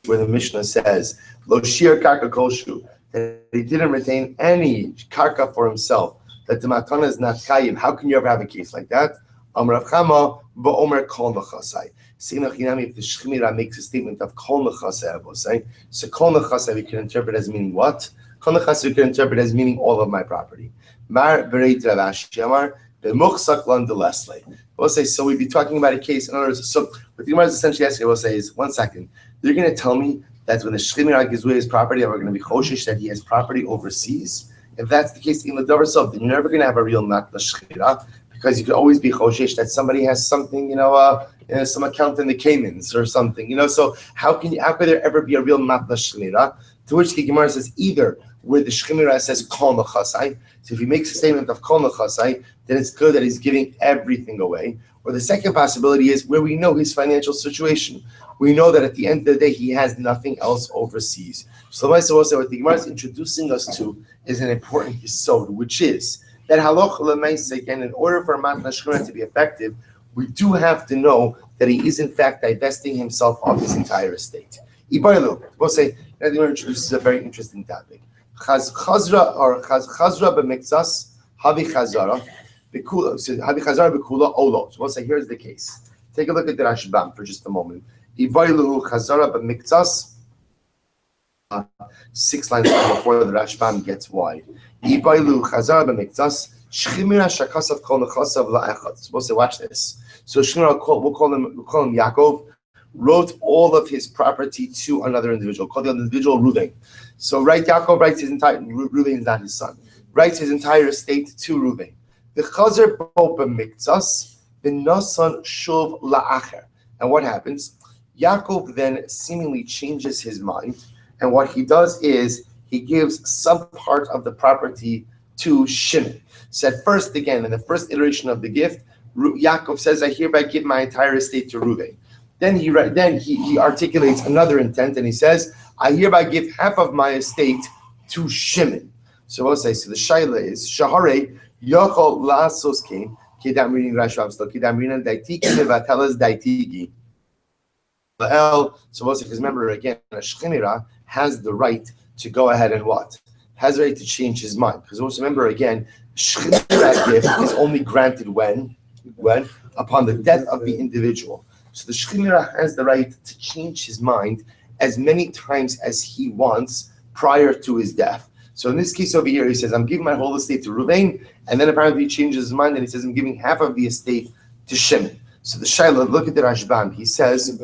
where the Mishnah says, lo shir karka kolshu, that he didn't retain any karka for himself, that the matana is not kayim, how can you ever have a case like that? Amrav Chama, ba'omer kol machasai. If the shchimira makes a statement of kol nechasei, so kol nechasei we can interpret as meaning what? Kol nechasei we can interpret as meaning all of my property. Mar bereit Rav Ashi Amar bemuchsak lan delesle. We'll say so. We'd be talking about a case. In other words, so what the Gemara is essentially asking, we'll say is 1 second. You're going to tell me that when the shchimira gives away his property, we're going to be choshish that he has property overseas. If that's the case, in the davar sov, then you're never going to have a real matna shchimira. Because you could always be choshesh that somebody has something, some account in the Caymans or something, So how could there ever be a real matna shchimira? To which the Gemara says either where the shchimira says kol nechasai. So if he makes a statement of kol nechasai, then it's good that he's giving everything away. Or the second possibility is where we know his financial situation. We know that at the end of the day he has nothing else overseas. So what the Gemara is introducing us to is an important yesod, which is that halacha l'meisa, again, in order for matna shchimira to be effective, we do have to know that he is in fact divesting himself of his entire estate. Ibaylu, we'll say, that the introduces a very interesting topic. Chazra b'mikzas havi chazara b'kula olo. So we'll say, here's the case. Take a look at the Rashbam for just a moment. Ibaylu chazara b'mikzas. 6 lines before the Rashbam gets wide. Ibailu chazar b'mikzas shchimira shakasav kol nechasav la'echad. Supposed to watch this. So shchimira, we'll call him Yaakov, wrote all of his property to another individual, called the individual Reuven. So Yaakov writes his entire, Reuven is not his son, writes his entire estate to Reuven. The chazar bo b'mikzas v'nasan shuv la'acher. And what happens? Yaakov then seemingly changes his mind. And what he does is he gives some part of the property to Shimon. So at first, again, in the first iteration of the gift, Yaakov says, I hereby give my entire estate to Reuven. Then he articulates another intent and he says, I hereby give half of my estate to Shimon. So we'll say, so the shaila is, Shahare Yochol Lasos came, Kedam reading Rashbam still, Kedam reading Daitiki Nevatelas Daitigi. So we'll say, because remember again, a shchimira has the right to go ahead and what? Has the right to change his mind. Because also remember again, Shchina gift is only granted when upon the death of the individual. So the Shchina has the right to change his mind as many times as he wants prior to his death. So in this case over here, he says, I'm giving my whole estate to Ruvain, and then apparently he changes his mind and he says, I'm giving half of the estate to Shimon. So the Shaila, look at the Rashbam, he says,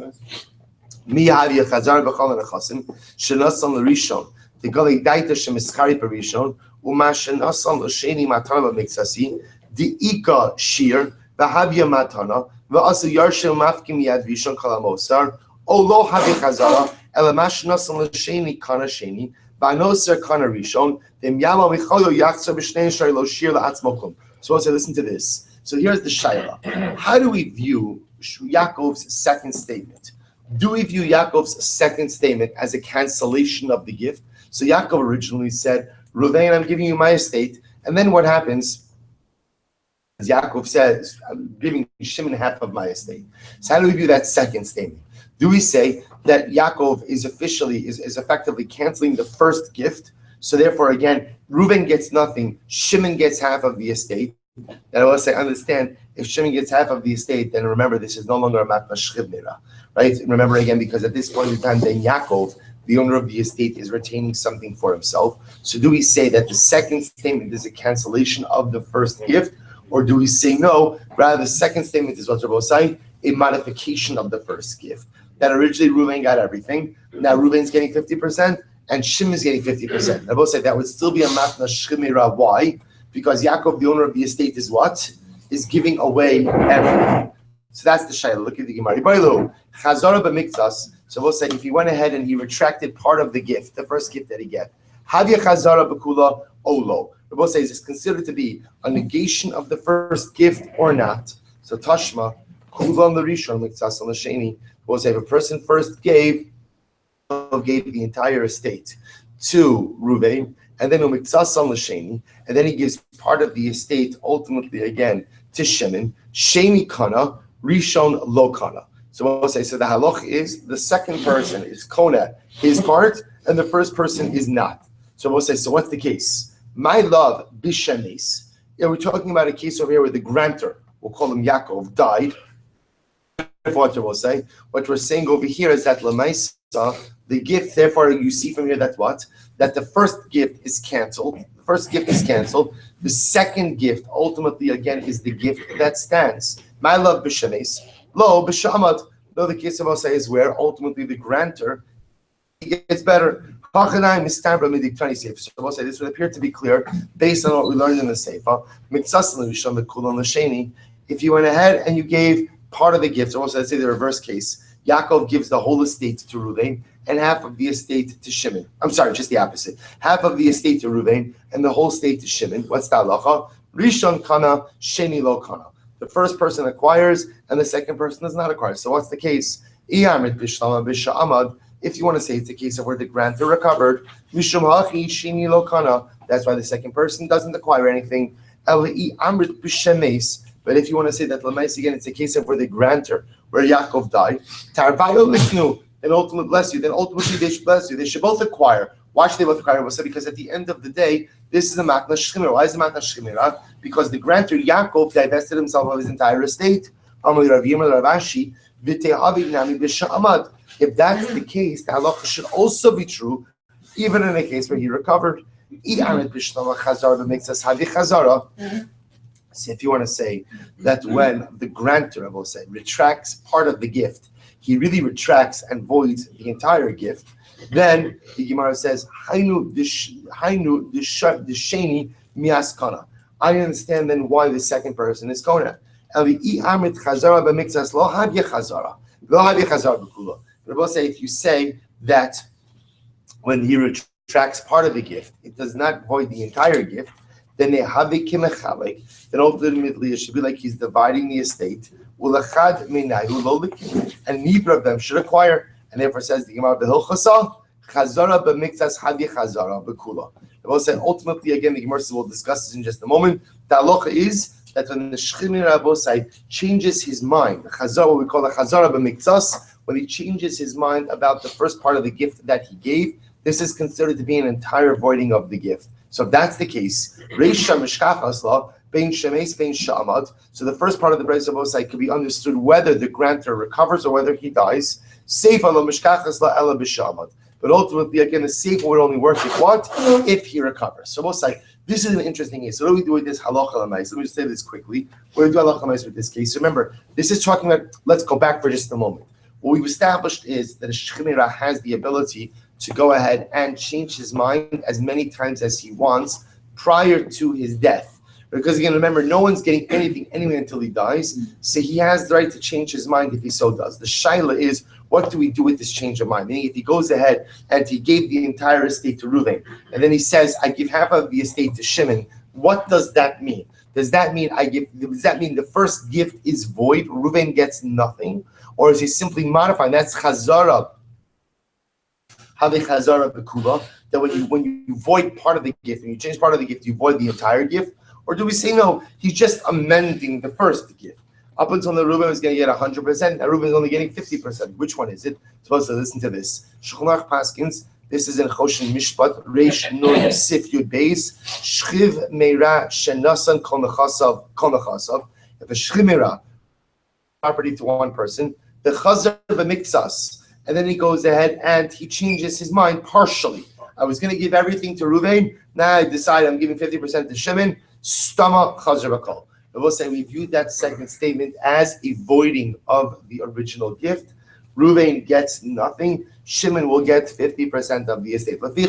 Mi havi chazar b'chol nechasim shenasan l'rishon tegali daita shemiskari parishon uma shenasan l'sheni matana b'miktsasi diika shir v'havya matana v'asu yarshel mafkim yad rishon kalamosar o lo havi chazara elamash nasan l'sheni kana sheni v'anoser kana rishon dem yama michayo yachzer b'shnei shari lo shir la'atzmokum. So I'll say, listen to this. So here's the Shaila. How do we view Yaakov's second statement? Do we view Yaakov's second statement as a cancellation of the gift? So Yaakov originally said, Ruvain, I'm giving you my estate. And then what happens? As Yaakov says, I'm giving Shimon half of my estate. So how do we view that second statement? Do we say that Yaakov is effectively canceling the first gift? So therefore, again, Reuven gets nothing, Shimon gets half of the estate. And I will say, understand, if Shimon gets half of the estate, then remember, this is no longer a matna shchivnira, right? Remember again, because at this point in time, then Yaakov, the owner of the estate, is retaining something for himself. So do we say that the second statement is a cancellation of the first gift? Or do we say no, rather the second statement is what's Rabbi saying, a modification of the first gift? That originally Reuven got everything, now Reuven's getting 50%, and Shimon is getting 50%. Rabbi said that would still be a matna shchivnira. Why? Because Yaakov, the owner of the estate, is what? Is giving away everything. So that's the shayla. Look at the Gemara. Chazara b'miktas. So we'll say if he went ahead and he retracted part of the gift, the first gift that he get, havya chazara b'kula olo. We'll say, is this considered to be a negation of the first gift or not? So tashma kula on the rishon miktas on the sheni. We'll say if a person first gave the entire estate to Reuven, and then umiktsas on l'sheni, and then he gives part of the estate ultimately again to Shimon. Sheni kana, rishon lo kana. So we'll say, so the halach is the second person is kona his part, and the first person is not. So we'll say, so what's the case? My love bishanes. Yeah, we're talking about a case over here where the grantor, we'll call him Yaakov, died. What we'll say, what we're saying over here is that lemaisa, the gift, therefore, you see from here that what? That the first gift is canceled. The first gift is canceled. The second gift, ultimately, again, is the gift that stands. My love b'shanes, lo b'shamad. Though the case of Osai is where ultimately the grantor gets better. So Osai, this would appear to be clear based on what we learned in the Seifa. If you went ahead and you gave part of the gift, or also let's say the reverse case, Yaakov gives the whole estate to Reuven and half of the estate to Shimon. I'm sorry, just the opposite. Half of the estate to Reuven and the whole estate to Shimon. What's the halacha? Rishon kana, sheni lo kana. The first person acquires and the second person does not acquire. So what's the case? If you want to say it's a case of where the grantor recovered, mishum hachi sheni lo kana. That's why the second person doesn't acquire anything. But if you want to say that Lamais again, it's a case of where the grantor, where Yaakov died, Tarvayo Liknu, and ultimately bless you, then ultimately they should bless you. They should both acquire. Why should they both acquire? Because at the end of the day, this is a Matna Shchimira. Why is it Matna Shchimira? Because the grantor Yaakov divested himself of his entire estate. If that's the case, the halacha should also be true, even in a case where he recovered. So if you want to say that when the grantor, I will say, retracts part of the gift, he really retracts and voids the entire gift, then the Gemara says, Hainu disheni miaskana. I understand then why the second person is kona. But I will say, if you say that when he retracts part of the gift, it does not void the entire gift, then ultimately it should be like he's dividing the estate. And neither of them should acquire. And therefore says the Gemara, I will say ultimately again the Gemara will discuss this in just a moment. The halacha is that when the Shechini Rabosai changes his mind, what we call a chazara b'miktsas, when he changes his mind about the first part of the gift that he gave, this is considered to be an entire voiding of the gift. So if that's the case, Reisha Mishkachas La, Bein Shemes, Bein Sha'amad. So the first part of the Brayso Bosai could be understood whether the grantor recovers or whether he dies. Seifa Lo Mishkachas La Ela B'Sha'amad. But ultimately, again, the seifa would only work if what? If he recovers. So Bosai, this is an interesting case. So what do we do with this halacha l'mais? Let me just say this quickly. What do we do halacha l'mais with this case? So remember, this is talking about, let's go back for just a moment. What we've established is that a shchimira has the ability to go ahead and change his mind as many times as he wants prior to his death. Because again, remember, no one's getting anything anyway until he dies. So he has the right to change his mind if he so does. The shaila is, what do we do with this change of mind? Meaning, if he goes ahead and he gave the entire estate to Reuven, and then he says, I give half of the estate to Shimon, what does that mean? Does that mean the first gift is void, Reuven gets nothing? Or is he simply modifying? That's chazara. Have a chazara b'kuba, that when you void part of the gift, when you change part of the gift, you void the entire gift? Or do we say no, he's just amending the first gift? Up until the Reuben was going to get 100%, now Reuben is only getting 50%. Which one is it? Supposed to listen to this. Shulchan Aruch Paskins, this is in Choshen Mishpat, Reish Nun Sif Yud Beis, Shchiv Meira Shenasan Kol Nechasav. If a Shchimera property to one person, the Chazar B'Miktsas, and then he goes ahead and he changes his mind partially. I was going to give everything to Reuven, now I decide I'm giving 50% to Shimon, Stama Chazar B'Kol. But we'll say we viewed that second statement as a voiding of the original gift. Reuven gets nothing. Shimon will get 50% of the estate. Therefore, the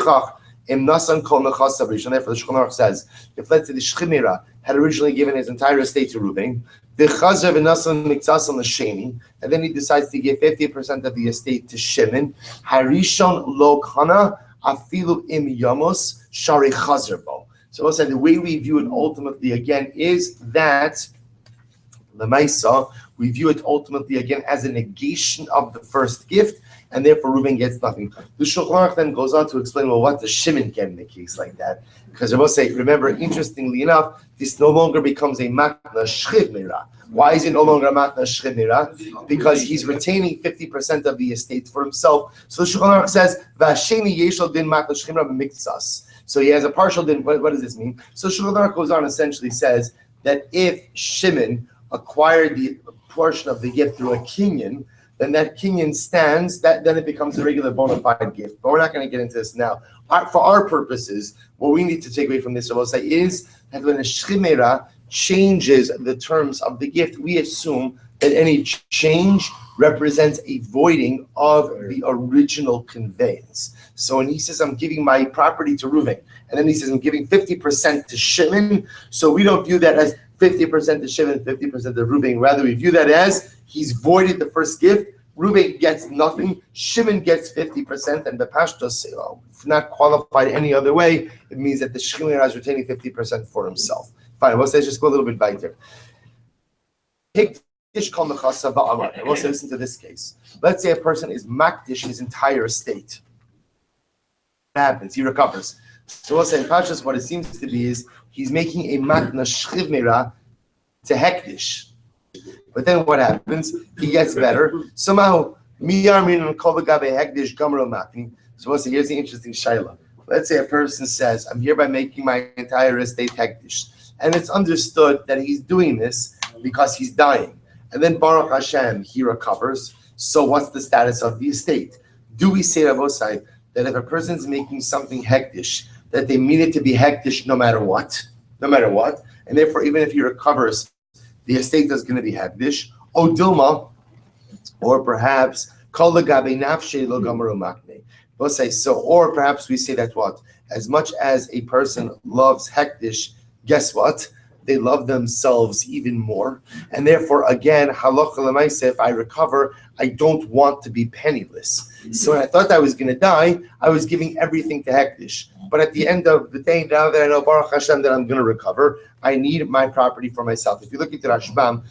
Shulchan Aruch says, if let's say the Shchimera had originally given his entire estate to Reuven, the Chazar v'nasan miktsas on the Sheni, and then he decides to give 50% of the estate to Shimon. Harishon lo kana afilu im yamos shari chazar bo. So we'll say the way we view it ultimately again is that the Maisa, we view it ultimately again as a negation of the first gift, and therefore Reuben gets nothing. The Shulchan Aruch then goes on to explain, well, what does Shimon get in a case like that? Because I will say, remember, interestingly enough, this no longer becomes a matna shchiv mira. Why is it no longer a matna shchiv mira? Because he's retaining 50% of the estate for himself. So the Shulchan Aruch says, V'asheni yeshal din matna shchiv mira b'miktsas. So he has a partial din. What does this mean? So Shulchan Aruch goes on, essentially says that if Shimon acquired the portion of the gift through a kinyan, then that kinyan stands, then it becomes a regular bona fide gift. But we're not going to get into this now. For our purposes, what we need to take away from this, I will say, is that when a shchimera changes the terms of the gift, we assume that any change represents a voiding of the original conveyance. So when he says, I'm giving my property to Reuven, and then he says, I'm giving 50% to Shimon, so we don't view that as 50% to Shimon, 50% to Reuven. Rather, we view that as he's voided the first gift. Reuven gets nothing. Shimon gets 50%, and the Pashtos, if not qualified any other way, it means that the Shchimera is retaining 50% for himself. Fine, let's just go a little bit weiter. Let's listen to this case. Let's say a person is makdish his entire estate. What happens? He recovers. So we'll say in Pashtos, what it seems to be is he's making a matna shchivmera to hekdish. But then what happens? He gets better. Somehow, miyarmin and kol v'gabe hekdish gamro matni. So we'll say, here's the interesting shaila. Let's say a person says, I'm hereby making my entire estate hekdish. And it's understood that he's doing this because he's dying. And then Baruch Hashem, he recovers. So what's the status of the estate? Do we say, Rabosai, that if a person's making something hektish, that they mean it to be hektish no matter what? And therefore, even if he recovers, the estate is going to be hektish. O Dilma, or perhaps, kol legabe nafshe lo gamaru makne. We'll say so, or perhaps we say that what? As much as a person loves hektish, guess what? They love themselves even more. And therefore, again, halacha l'maaseh, if I recover, I don't want to be penniless. So when I thought I was going to die, I was giving everything to hektish. But at the end of the day, now that I know Baruch Hashem that I'm going to recover, I need my property for myself. If you look at the Rashbam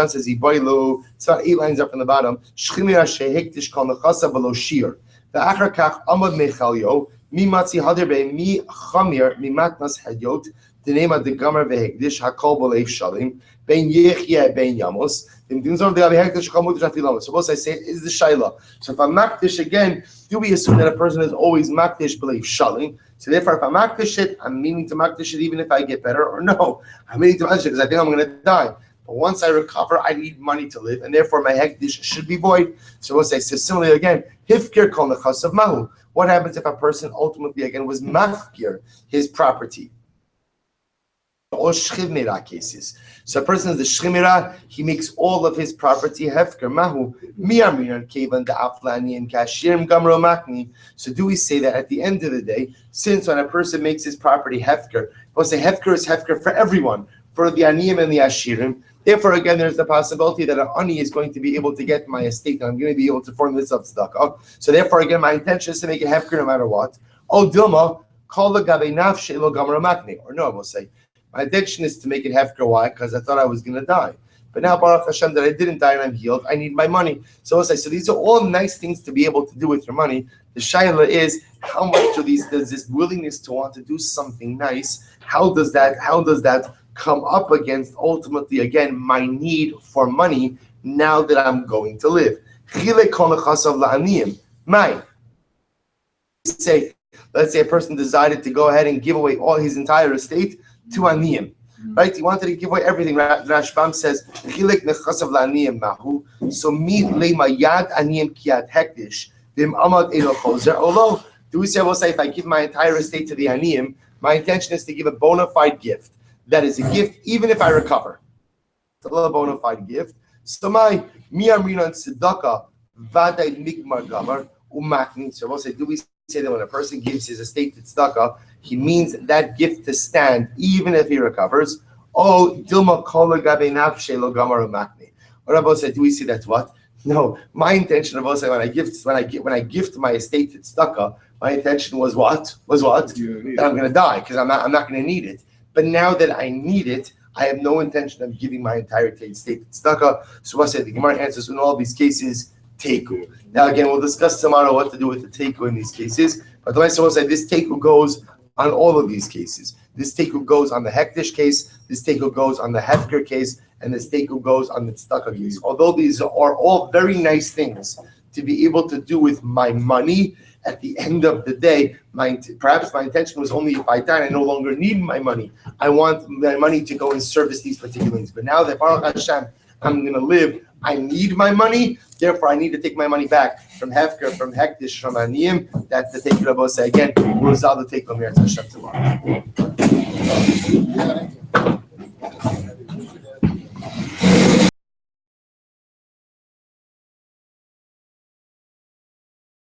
says, Iboilu, it's about 8 lines up from the bottom, Shchimira shehektish kol nechasa below shir. Ve'achar kach amad mechalyo, Mi matzi hadirbe mi chamir mi matnas hadyot the name of the Gomer vehegdish hakol b'leif shalim ben yechye ben yamos. Suppose I say is the shaila. So if I'm makdish again, do we assume that a person is always makdish b'leif shalim? So therefore, if I makdish it, I'm meaning to makdish it even if I get better, or no, I'm meaning to makdish it because I think I'm going to die. But once I recover, I need money to live, and therefore my hekdish should be void. So we'll say, so similarly again, hifkir kol nechasav mahu. What happens if a person ultimately again was mafkir his property? Or shchimira cases. So a person is the shchimira, he makes all of his property hefker mahu miamiran kevan the aflani and kashirim gamro makni. So do we say that at the end of the day, since when a person makes his property hefker, we'll say hefker is hefker for everyone, for the aniyim and the ashirim. Therefore, again, there's the possibility that an ani is going to be able to get my estate, and I'm going to be able to form this of tzedakah. So therefore, again, my intention is to make it hefker no matter what. Oh, dilma kol gabe nafshe lo gamro makni. Or no, we'll say, my intention is to make it hefker. Why? Because I thought I was going to die. But now, Baruch Hashem, that I didn't die and I'm healed, I need my money. So I'll say, so these are all nice things to be able to do with your money. The shaila is, how much of these, does this willingness to want to do something nice, how does that come up against, ultimately, again, my need for money now that I'm going to live? Say, let's say a person decided to go ahead and give away all his entire estate to aniyim, right? He wanted to give away everything. Rashbam says, "Chilek nechasav la'aniyim mahu." So mi leima yad aniyim kiyad hektish v'im amad elo chozer. Although, do we say, we'll say, if I give my entire estate to the aniyim, my intention is to give a bona fide gift. That is a gift, even if I recover. It's a bona fide gift. So my mi amrinan tzedakah vaday mikmar gamar umakni. So we'll say, do we say that when a person gives his estate to tzedakah, he means that gift to stand even if he recovers? Oh, dilma kola gabe nafshe lo gamar umakni. Or Rabbi said, do we see that's what? No, my intention of also when I gift my estate to tzedakah, my intention was what? That I'm going to die because I'm not going to need it. But now that I need it, I have no intention of giving my entire estate to tzedakah. So I said the Gemara answers in all these cases teiku. Now again, we'll discuss tomorrow what to do with the teiku in these cases. But the Gemara said this teiku goes on all of these cases. This teiku goes on the hektish case. This teiku goes on the hefker case, and this teiku goes on the tzedakah case. Although these are all very nice things to be able to do with my money, at the end of the day, perhaps my intention was only if I die, I no longer need my money. I want my money to go and service these particular things. But now that Baruch Hashem, I'm going to live, I need my money. Therefore, I need to take my money back from Hefker, from Hektish, from Aniyim. That's the take Rabbi say again. We'll resolve the take on Hashem tomorrow.